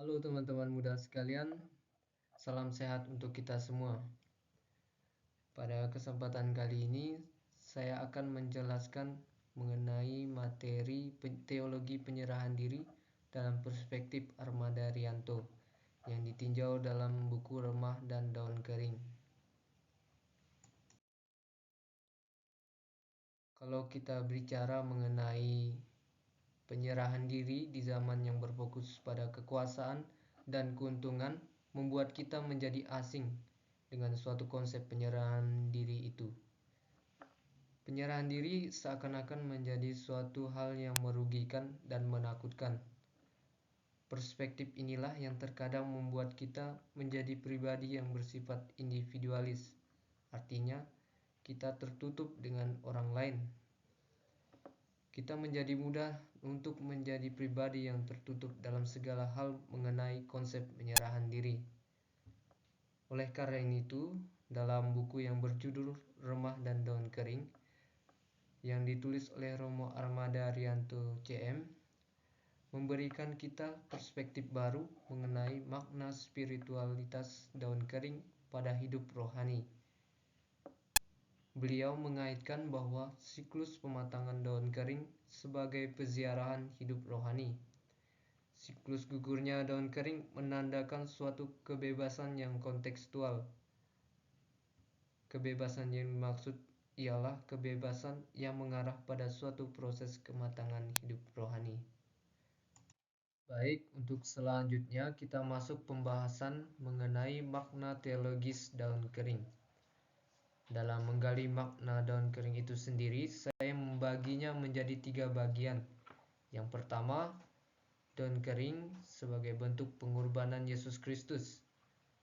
Halo teman-teman muda sekalian, salam sehat untuk kita semua. Pada kesempatan kali ini, saya akan menjelaskan mengenai materi teologi penyerahan diri dalam perspektif Armada Rianto yang ditinjau dalam buku Remah dan Daun Kering. Kalau kita bicara mengenai penyerahan diri di zaman yang berfokus pada kekuasaan dan keuntungan, membuat kita menjadi asing dengan suatu konsep penyerahan diri itu. Penyerahan diri seakan-akan menjadi suatu hal yang merugikan dan menakutkan. Perspektif inilah yang terkadang membuat kita menjadi pribadi yang bersifat individualis. Artinya, kita tertutup dengan orang lain. Kita menjadi mudah untuk menjadi pribadi yang tertutup dalam segala hal mengenai konsep penyerahan diri. Oleh karena itu, dalam buku yang berjudul Remah dan Daun Kering yang ditulis oleh Romo Armada Rianto CM memberikan kita perspektif baru mengenai makna spiritualitas daun kering pada hidup rohani. Beliau mengaitkan bahwa siklus pematangan daun kering sebagai peziarahan hidup rohani. Siklus gugurnya daun kering menandakan suatu kebebasan yang kontekstual. Kebebasan yang dimaksud ialah kebebasan yang mengarah pada suatu proses kematangan hidup rohani. Baik, untuk selanjutnya kita masuk pembahasan mengenai makna teologis daun kering. Dalam menggali makna daun kering itu sendiri, saya membaginya menjadi 3 bagian. Yang pertama, daun kering sebagai bentuk pengorbanan Yesus Kristus,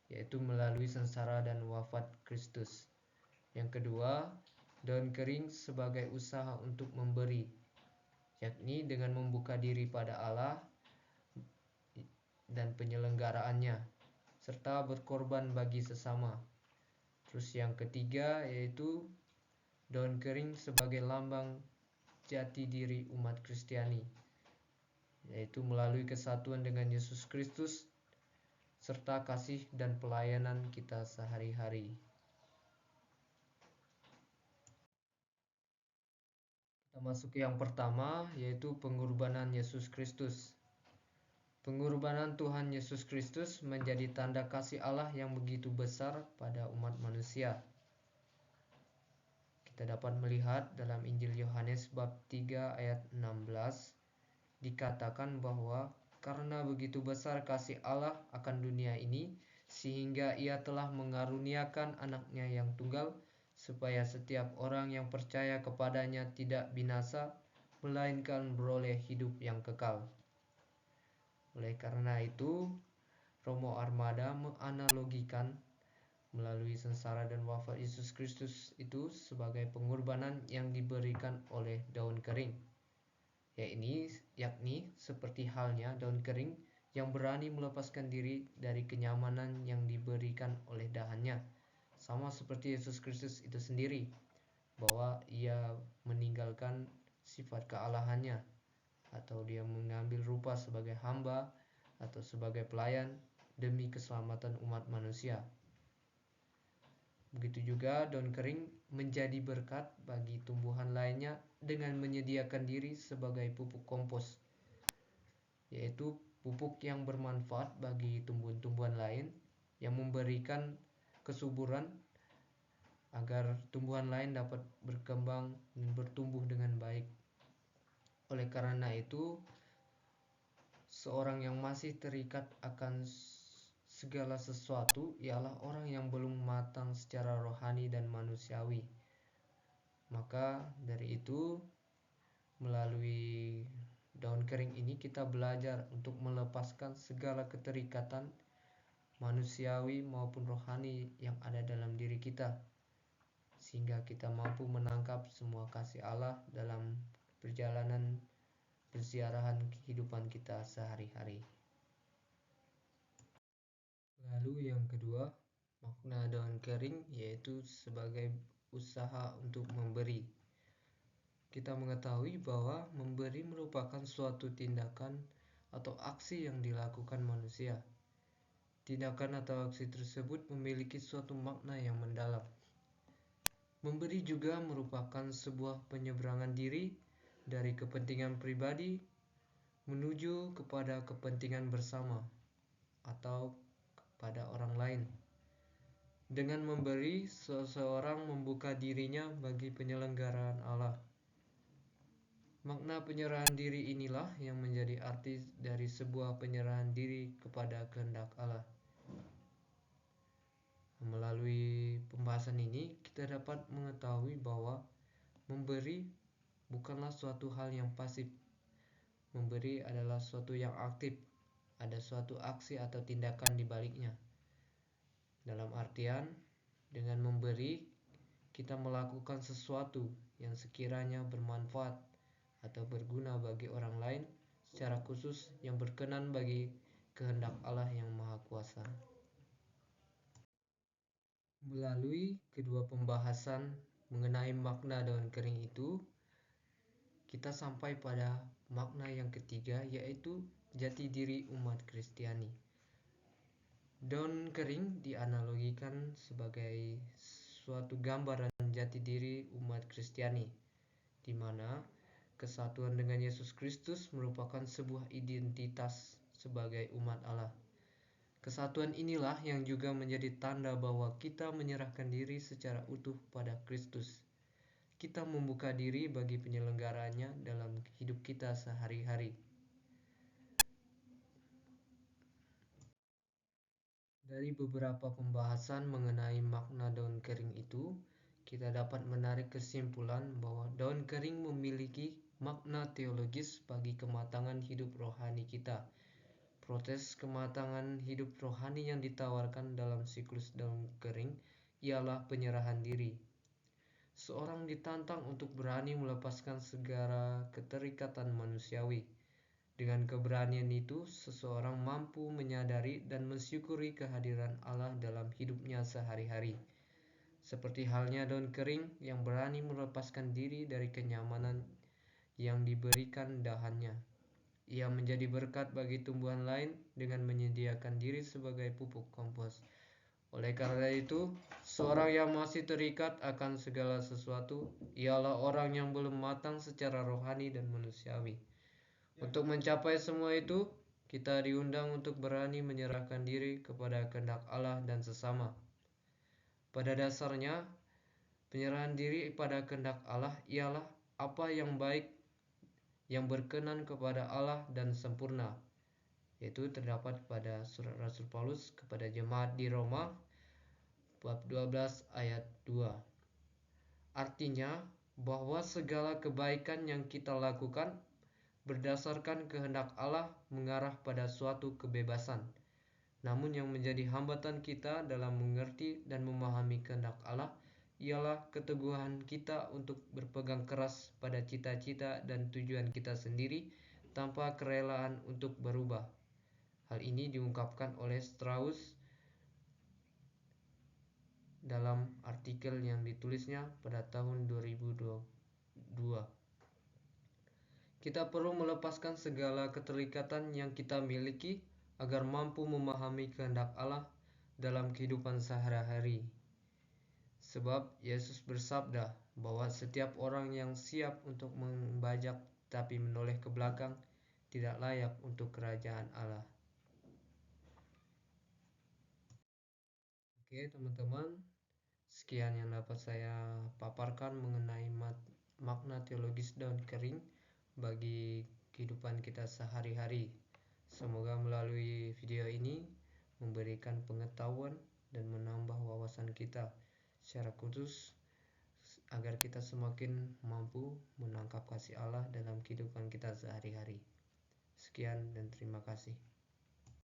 yaitu melalui sengsara dan wafat Kristus. Yang kedua, daun kering sebagai usaha untuk memberi, yakni dengan membuka diri pada Allah dan penyelenggaraannya, serta berkorban bagi sesama. Terus yang ketiga yaitu daun kering sebagai lambang jati diri umat Kristiani, yaitu melalui kesatuan dengan Yesus Kristus serta kasih dan pelayanan kita sehari-hari. Kita masuk ke yang pertama, yaitu pengorbanan Yesus Kristus. Pengorbanan Tuhan Yesus Kristus menjadi tanda kasih Allah yang begitu besar pada umat manusia. Kita dapat melihat dalam Injil Yohanes bab 3 ayat 16 dikatakan bahwa karena begitu besar kasih Allah akan dunia ini sehingga Ia telah mengaruniakan anaknya yang tunggal supaya setiap orang yang percaya kepadanya tidak binasa melainkan beroleh hidup yang kekal. Oleh karena itu, Romo Armada menganalogikan melalui sengsara dan wafat Yesus Kristus itu sebagai pengorbanan yang diberikan oleh daun kering, yakni seperti halnya daun kering yang berani melepaskan diri dari kenyamanan yang diberikan oleh dahannya, sama seperti Yesus Kristus itu sendiri, bahwa Ia meninggalkan sifat kealahannya atau Dia mengambil rupa sebagai hamba atau sebagai pelayan demi keselamatan umat manusia. Begitu juga daun kering menjadi berkat bagi tumbuhan lainnya dengan menyediakan diri sebagai pupuk kompos, yaitu pupuk yang bermanfaat bagi tumbuhan-tumbuhan lain yang memberikan kesuburan agar tumbuhan lain dapat berkembang dan bertumbuh dengan baik. Oleh karena itu, seorang yang masih terikat akan segala sesuatu ialah orang yang belum matang secara rohani dan manusiawi. Maka dari itu, melalui daun kering ini kita belajar untuk melepaskan segala keterikatan manusiawi maupun rohani yang ada dalam diri kita, sehingga kita mampu menangkap semua kasih Allah dalam perjalanan perziarahan kehidupan kita sehari-hari. Lalu yang kedua, makna daun kering yaitu sebagai usaha untuk memberi. Kita mengetahui bahwa memberi merupakan suatu tindakan atau aksi yang dilakukan manusia. Tindakan atau aksi tersebut memiliki suatu makna yang mendalam. Memberi juga merupakan sebuah penyeberangan diri dari kepentingan pribadi menuju kepada kepentingan bersama atau kepada orang lain. Dengan memberi, seseorang membuka dirinya bagi penyelenggaraan Allah. Makna penyerahan diri inilah yang menjadi arti dari sebuah penyerahan diri kepada kehendak Allah. Melalui pembahasan ini, kita dapat mengetahui bahwa memberi bukanlah suatu hal yang pasif. Memberi adalah suatu yang aktif. Ada suatu aksi atau tindakan di baliknya. Dalam artian, dengan memberi, kita melakukan sesuatu yang sekiranya bermanfaat atau berguna bagi orang lain, secara khusus yang berkenan bagi kehendak Allah yang Maha Kuasa. Melalui kedua pembahasan mengenai makna daun kering itu, kita sampai pada makna yang ketiga, yaitu jati diri umat Kristiani. Daun kering dianalogikan sebagai suatu gambaran jati diri umat Kristiani, di mana kesatuan dengan Yesus Kristus merupakan sebuah identitas sebagai umat Allah. Kesatuan inilah yang juga menjadi tanda bahwa kita menyerahkan diri secara utuh pada Kristus. Kita membuka diri bagi penyelenggaraannya dalam hidup kita sehari-hari. Dari beberapa pembahasan mengenai makna daun kering itu, kita dapat menarik kesimpulan bahwa daun kering memiliki makna teologis bagi kematangan hidup rohani kita. Proses kematangan hidup rohani yang ditawarkan dalam siklus daun kering ialah penyerahan diri. Seorang ditantang untuk berani melepaskan segala keterikatan manusiawi. Dengan keberanian itu, seseorang mampu menyadari dan mensyukuri kehadiran Allah dalam hidupnya sehari-hari. Seperti halnya daun kering yang berani melepaskan diri dari kenyamanan yang diberikan dahannya. Ia menjadi berkat bagi tumbuhan lain dengan menyediakan diri sebagai pupuk kompos. Oleh karena itu, seorang yang masih terikat akan segala sesuatu ialah orang yang belum matang secara rohani dan manusiawi. Untuk mencapai semua itu, kita diundang untuk berani menyerahkan diri kepada kehendak Allah dan sesama. Pada dasarnya, penyerahan diri pada kehendak Allah ialah apa yang baik, yang berkenan kepada Allah dan sempurna, yaitu terdapat pada surat Rasul Paulus kepada jemaat di Roma bab 12 ayat 2. Artinya bahwa segala kebaikan yang kita lakukan berdasarkan kehendak Allah mengarah pada suatu kebebasan. Namun yang menjadi hambatan kita dalam mengerti dan memahami kehendak Allah ialah keteguhan kita untuk berpegang keras pada cita-cita dan tujuan kita sendiri tanpa kerelaan untuk berubah. Hal ini diungkapkan oleh Strauss dalam artikel yang ditulisnya pada tahun 2022. Kita perlu melepaskan segala keterikatan yang kita miliki agar mampu memahami kehendak Allah dalam kehidupan sehari-hari. Sebab Yesus bersabda bahwa setiap orang yang siap untuk membajak tapi menoleh ke belakang tidak layak untuk kerajaan Allah. Oke teman-teman, sekian yang dapat saya paparkan mengenai makna teologis daun kering bagi kehidupan kita sehari-hari. Semoga melalui video ini memberikan pengetahuan dan menambah wawasan kita secara khusus agar kita semakin mampu menangkap kasih Allah dalam kehidupan kita sehari-hari. Sekian dan terima kasih.